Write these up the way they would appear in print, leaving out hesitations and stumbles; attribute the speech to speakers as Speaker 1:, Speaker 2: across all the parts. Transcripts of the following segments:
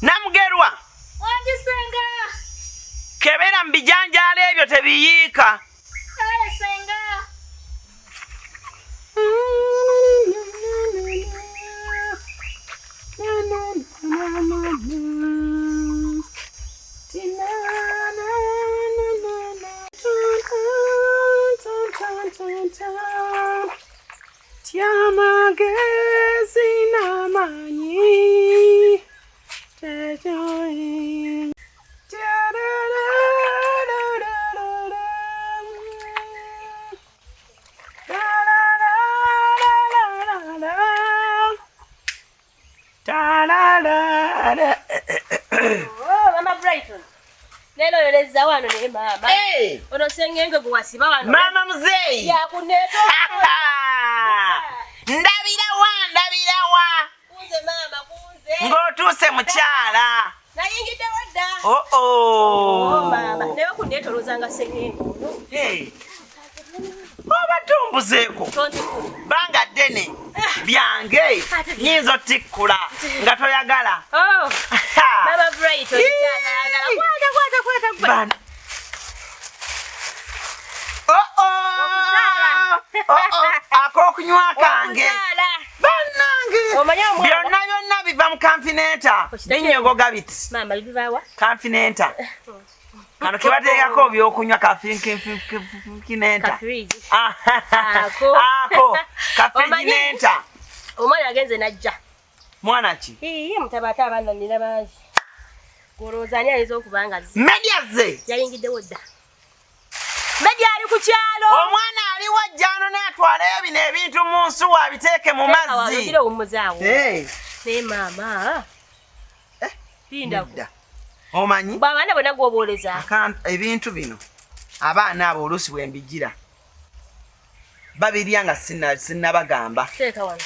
Speaker 1: Namugerwa.
Speaker 2: Wangi Senga.
Speaker 1: Kebera mbijanjala ebyo tebiyiika.
Speaker 2: Senga.
Speaker 1: Tiamagezi namanyi tejoyi
Speaker 2: Mama Brighton. Lelo yoleza wano ne mama. Ono sengenge gwasiba wano.
Speaker 1: Mama mzee.
Speaker 2: Ya kuneto.
Speaker 1: Ndabira wa.
Speaker 2: Kuze mama kuze.
Speaker 1: Ngotuse mukyala.
Speaker 2: Nayingide wadda.
Speaker 1: Oh
Speaker 2: mama. Leo kuneto lozanga sengenge.
Speaker 1: Obatumbuzeeko. Banga dene. Byange. Nyinzo tikkula. Nga toyagala.
Speaker 2: Mama Brighton kyayagala. Kwata.
Speaker 1: Bana. Akokunywa kange. Banange. Byonna biva mu Confinenta. Binyogoga biti.
Speaker 2: Mama bivawa?
Speaker 1: Confinenta. Kano kibateekako byokunywa Confinenta.
Speaker 2: Kafriji.
Speaker 1: Ako. Confinenta.
Speaker 2: Omwana agenze najja.
Speaker 1: Mwana ki?
Speaker 2: Mutabata abaana nina bangi. Goroozani ayinza okubanga
Speaker 1: media ze.
Speaker 2: Yayingidde wodda. Media ali ku kyalo.
Speaker 1: Omwana ali wajjano n'atwala ebino ebintu mu nsuwa abiteeke mu mazzi.
Speaker 2: Ndiro omuzaawo. Ne mama. Pinda.
Speaker 1: Omanyi?
Speaker 2: Babaana bonna gwobooleza.
Speaker 1: Ebintu bino abaana abo oluusi bwe mbijira babirya nga sinnabagamba.
Speaker 2: Teeka wano.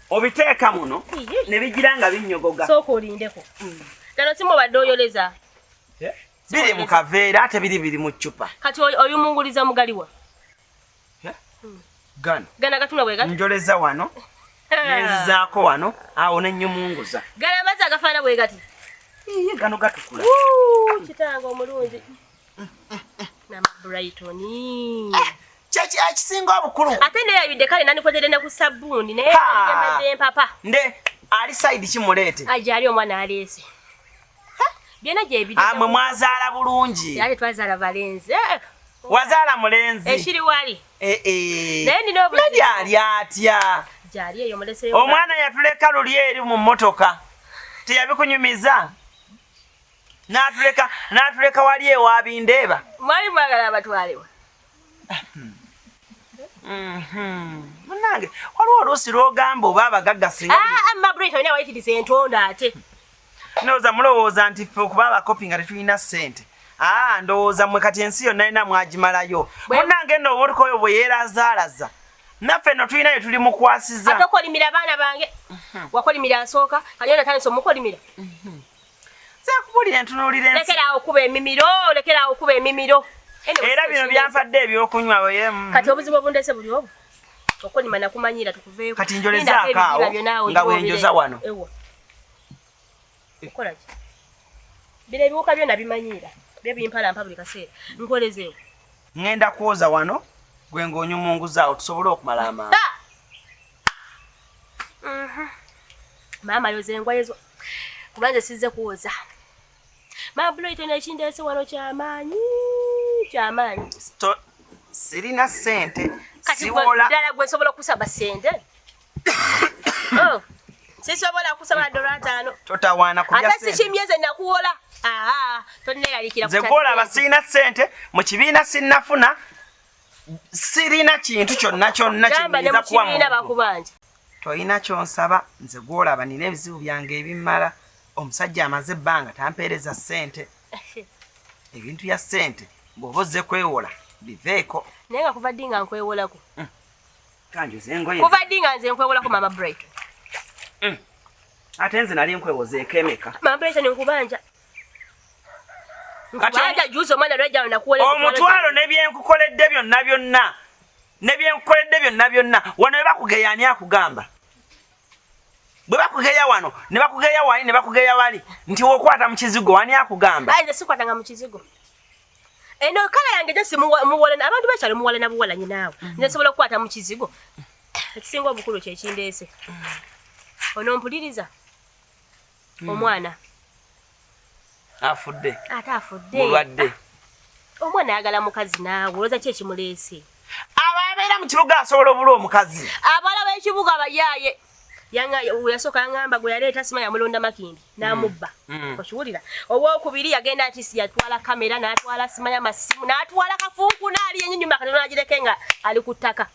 Speaker 1: Obiteeka muno ne bigira nga binnyogoga.
Speaker 2: Sooka olindeko. Gano si mubadde oyoleza.
Speaker 1: Biri mu kaveera ate biri mu ccupa.
Speaker 2: Kati oyumunguliza mugaliwa.
Speaker 1: Gano
Speaker 2: gatula bwe gati.
Speaker 1: Njoleza wano. Nenzizaako wano awo ne nnyumunguza.
Speaker 2: Gana amazzi agafaana bwe gati.
Speaker 1: Gano gatukula.
Speaker 2: Kitange omulungi. Mama Brighton.
Speaker 1: Kyeki akisinga obukulu.
Speaker 2: Ate neyayidde kale nanikotere ne ku sabbuuni naye yamedde empapa.
Speaker 1: Nde ali side kimuleete.
Speaker 2: Ajali omwana aleese. Byena gye ebiri.
Speaker 1: Amwe mwazaala bulungi.
Speaker 2: Yali twazaala balenze.
Speaker 1: Wazaala mulenzi.
Speaker 2: Ekiri wali. Naye nina obuzibu.
Speaker 1: Nadi ali atya.
Speaker 2: Jali eyo muleseyo.
Speaker 1: Omwana yatuleka luli eri mu mmotoka. Teyabikunyumiza. N'atuleka wali ewa Bindeeba.
Speaker 2: Mwali mwagala abatwalewa.
Speaker 1: Munange waliwo oluusi lw'ogamba oba abagagga singa.
Speaker 2: Mama Brighton naye wayitiriza entonda ate.
Speaker 1: Ndowooza mulowooza nti ffe okuba abakopi nga tetulina ssente. Ndowooza mwe kati ensi yonna ina mwagimalayo. Munnange nno obutukoyo bwe yeerazaalaza. Naffe nno tulina bye tuli mukwasiza.
Speaker 2: Ate okolimira abaana bange. Wakolimira asooka kaliyo natandise omukolimira.
Speaker 1: Sekubulira entunuulira ensi.
Speaker 2: Lekeraawo okuba emimiro.
Speaker 1: Era bino byanfadde ebyokunywa bwe.
Speaker 2: Kati obuzibu obundese buli obwo. Okolima nakumanyira tukuveeko.
Speaker 1: Kati njolezaako awo nga bwenjoza wano.
Speaker 2: Okola ki? Bino ebiwuka byonna bimanyira. Byo bimpalampa buli kaseera. Nkolezeewo.
Speaker 1: Ngenda kwoza wano gwe ng'onyumunguzaawo tusobole okumala amaanyi.
Speaker 2: Maama yoza engoye zo. Kubanze sizze kuwoza. Mama Brighton ekindese wano kyamaanyi.
Speaker 1: Sirina sente.
Speaker 2: Siwola. Dala gwe sobola kusaba sente. Oh. Sisobola kusaba $5.
Speaker 1: Totawana kulya
Speaker 2: sente. Ate sikyimyeze nakuwola. Tonneeralikira
Speaker 1: kusa. Zegola abasina sente mu kibiina sinnafuna. Sirina kintu kyonna kinyiza kuwa muntu. Toyina kyonsaba nze gwolaba nina ebizibu byange ebimmala. Omusajja amaze ebbanga tampeereza sente. Ebintu ya sente bw'oba ozze kwewola biveeko.
Speaker 2: Naye nga kuva ddi nga nkwewolako.
Speaker 1: Kanjuze engoye.
Speaker 2: Kuva ddi nga nze nkwewolako Mama Brighton.
Speaker 1: Ate nze nali nkwewozeeko emeka.
Speaker 2: Mama Brighton nkubanja. Nkubanja juuzi omwana lwejja nakuwola.
Speaker 1: Omutwalo nebyenkukoledde byonna. Nebyenkukoledde byonna. Wano bakugeya ani akugamba. Bwe bakugeya wano, ne bakugeya wali, ne bakugeya wali. Nti wokwata mu kizigo wani akugamba.
Speaker 2: Nze sikwatanga mu kizigo. Eno kala yange jesi muwala abantu bekyalo muwala na buwala nyinaawe. Nze sobola okukwata mu kizigo. Ekisinga obukulu kye kindeese. Ono mpuliriza. Omwana
Speaker 1: afudde.
Speaker 2: Ate afudde.
Speaker 1: Mulwadde.
Speaker 2: Omwana ayagala mukazi naawe, olowooza ki ekimuleese?
Speaker 1: Ababeera mu kibuga asobola obula omukazi.
Speaker 2: Abala b'ekibuga abayaaye. Yanga yasooka ngamba gwe yaleeta sima yamulonda Makindi n'amubba. Okiwulira? Owookubiri yagenda ati si yatwala kamera n'atwala sima y'amasimu n'atwala kafunku n'ali ennyunyuma katono n'agireke nga ali ku ttaka.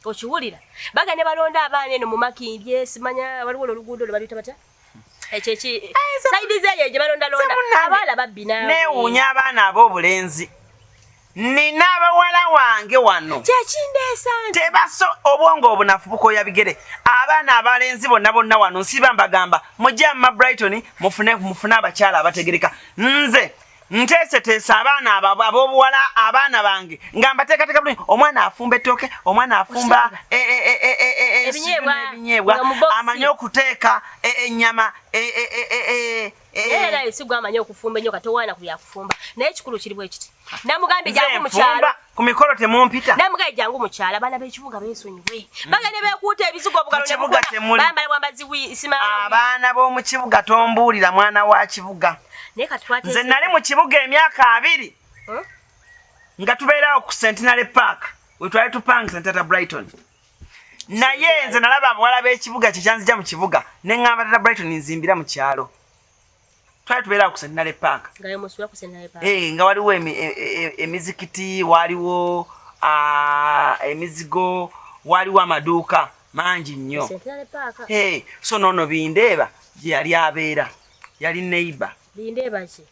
Speaker 2: Okiwulira? Baga ne balonda abaana eno mu Makindi simanya waliwo oluguudo lwe baluyita batya? Ekeki saidi zeeyo gye balondalonda abaala babbi naawe.
Speaker 1: Neewuunya abaana ab'obulenzi. Nina abawala wange wano.
Speaker 2: Kyekindeesa nti.
Speaker 1: Tebaso obwongo obunafu bukoya bigere. Abaana abalenzi bonna wano nsiba mbagamba. Mujja Mama Brighton mufune abakyala abategereka. Nze nteeseteesa abaana ab'obuwala abaana bange. Ngamba teekateeka bulungi. Omwana afumba ettooke, omwana afumba ebinyeebwa. Amanyi okuteeka ennyama.
Speaker 2: Era esigwa amanyi okufumba ennyo kati owaana kuyafumba. Naye ekikulu kiri bwe kiti. Namugambe jangu mu kyalo.
Speaker 1: Ku mikolo temumpita.
Speaker 2: Namugaye jangu mu kyalo abaana b'ekibuga beesonyiwe. Bagende beekuuta ebizigo obugalo ne
Speaker 1: buga temuli.
Speaker 2: Bambala bwambazi isima.
Speaker 1: Abaana b'omu kibuga tombuulira mwana wa kibuga. Nze nali mu kibuga emyaka 2. Nga tubeerawo ku Centenary Park. We twali tupangisa Tata Brighton. Naye nze nalaba abawala b'ekibuga kyekyanzija mu kibuga. Ne ngamba Tata Brighton nzimbira mu kyalo. Twali tubeerawo ku Centenary Park. Nga waliwo emizikiti, waliwo emizigo, waliwo amaduuka mangi nnyo. So noono bindeeba gye yali abeera. Yali neighbor.
Speaker 2: Bindeeba ki?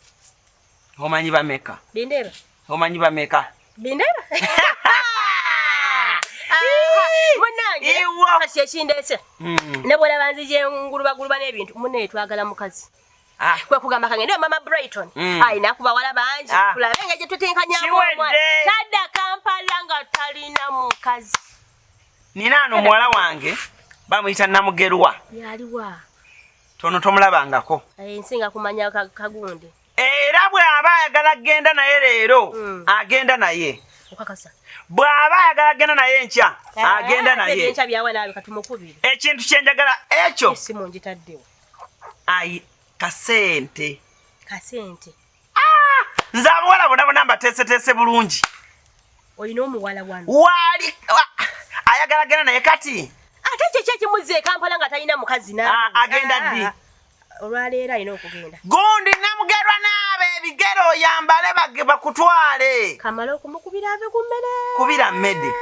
Speaker 1: Omanyi bameka?
Speaker 2: Bindeeba.
Speaker 1: Omanyi bameka?
Speaker 2: Bindeeba. Munange. Kasi ekindeese. Ne bw'olaba nzije ngulubaguluba n'ebintu munne twagala mukazi. Kwe kugamba kangende Mama Brighton. Ayina kubawala bangi. Tulabe nga gye tutenkanyamu omwana. Tadda Kampala nga talina mukazi.
Speaker 1: Nina ano muwala wange bamuyita Namugerwa.
Speaker 2: Yaliwa.
Speaker 1: Tono tomulabangako.
Speaker 2: Nsinga kumanya kagunde.
Speaker 1: Era bw'aba ayagala kgenda naye leero agenda naye.
Speaker 2: Okakasa.
Speaker 1: Bw'aba ayagala kgenda naye enkya agenda naye.
Speaker 2: Enkya byawe naawe katumukubiri.
Speaker 1: Ekintu kye njagala ekyo.
Speaker 2: Esimu ngitaddewo.
Speaker 1: Kasente.
Speaker 2: Kasente.
Speaker 1: Nze abawala bonna mbateeseteese bulungi.
Speaker 2: Olina omuwala wano.
Speaker 1: Waali ayagala genda naye kati.
Speaker 2: Ate kye ekimuzze Kampala nga talina mukazi naawe.
Speaker 1: Agenda ddi?
Speaker 2: Olwaleero alina okugenda.
Speaker 1: Gundi Namugerwa naabe ebigero yambale bakutwale.
Speaker 2: Kamala okumukubira ave ku mmere.
Speaker 1: Kubira mmede.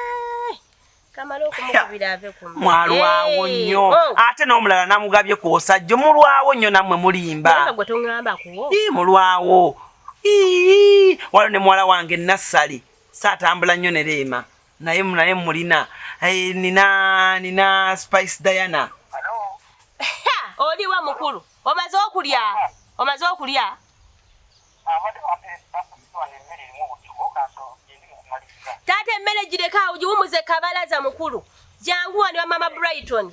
Speaker 2: Kamala okumukubira ave ku mmere.
Speaker 1: Mwalwawo nnyo. Ate n'omulala namugabye ku osajja mulwawo nnyo nammwe mulimba.
Speaker 2: Naye gwe tongambako.
Speaker 1: Mulwawo. Waliwo ne muwala wange Nassali. Saatambula nnyo ne Leema. Naye mulina. Nina Spice Diana.
Speaker 2: Oli wa mukulu. Omaze okulya? Omaze okulya? Taata emmere gireka awo giwumuze kabalaza mukulu. Jangu wano wa Mama Brighton.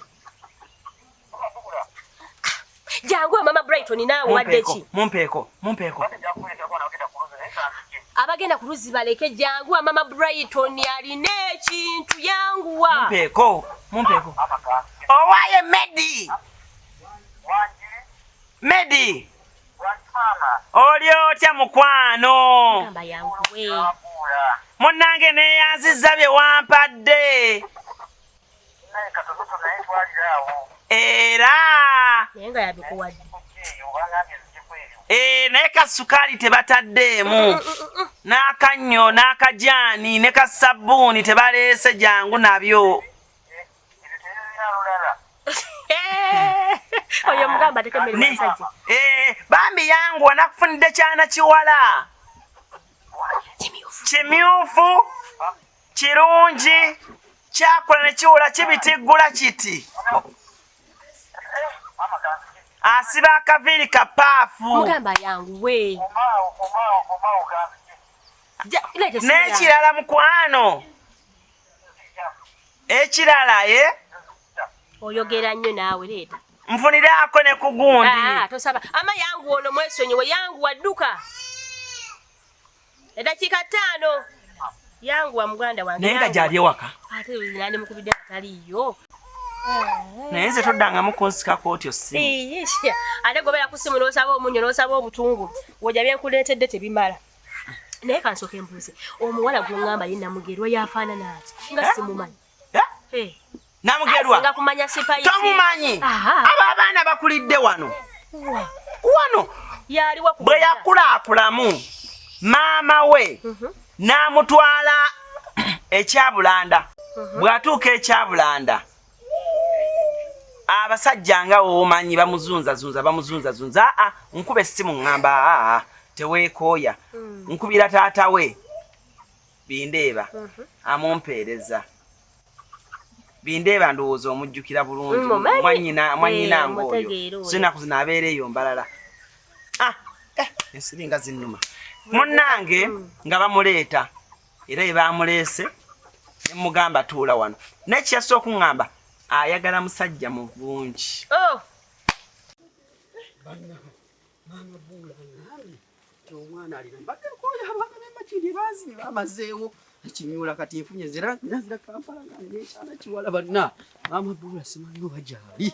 Speaker 2: Jangu wa Mama Brighton naawe wadde ki?
Speaker 1: Mumpeeko.
Speaker 2: Abagenda ku luzzi baleke jangu wa Mama Brighton alina ekintu yanguwa.
Speaker 1: Mumpeeko. Owaaye Medi. Oli otya mukwano?
Speaker 2: Gamba yangu we.
Speaker 1: Munnange neeyanzizza bye wampadde. Era
Speaker 2: Nenga yabikuwadde.
Speaker 1: naye kasukaali tebataddeemu. N'akannyo n'akajaani ne kasabbuuni tebaleese jangu nabyo.
Speaker 2: Oyo mugamba tekemere musajja.
Speaker 1: Bambi yangu wanakufunidde kyana kiwala. Kimyufu, kirungi, kyakola ne kiwula kibitiggula kiti. Asiba akaviiri kapaafu.
Speaker 2: Mugamba yangu we.
Speaker 1: N'ekirala mukwano. Ekirala
Speaker 2: oyogera nnyo naawe leeta.
Speaker 1: Nfuniraako ne ku gundi.
Speaker 2: Tosaba. Ama yangu ono mwesonyiwe yangu wadduka. Edakiika 5. Yangu wa muganda wange.
Speaker 1: Naye nga gy'ali ewaka.
Speaker 2: Ate nani mukubidde ataliyo.
Speaker 1: Naye nze toddangamu kunsikako otyo simu.
Speaker 2: Ate gobera ku simu n'osaba omunyo n'osaba obutungulu. Wojja byenkuleetedde tebimala. Naye kansooka embuuze. Omuwala gw'oŋŋamba ye Namugerwa yafaanana ati. Nga simumanyi.
Speaker 1: Namugerwa.
Speaker 2: Asinga kumanya sipaisi.
Speaker 1: Tomumanyi. Abo abaana bakulidde wano. Wano.
Speaker 2: Yaliwa ku.
Speaker 1: Bwe yakulaakulamu maama we n'amutwala ekyabulanda. Bw'atuuka ekyabulanda. Abasajja nga omanyi bamuzunza. Nkuba essimu ŋŋamba teweekooya. Nkubira taata we. Bindeeba. Amumpeereza. Bindeeba ndowooza omujjukira bulungi. Mwanyina ng'oyo. Sinaku zino abeereeyo mbalala. Ensiri nga zinnuma. Munnange nga bamuleeta. Era ye baamuleese. Ne mugamba tuula wano. N'ekiyasa okuŋŋamba ayagala musajja mu bungi.
Speaker 3: Omwana alina mbadde nkoya abaana b'emakiri baazini bamazeewo ekimyula kati nfunye zira Kampala nga nekyana kiwala banna maama Bula simanyi oba gyali.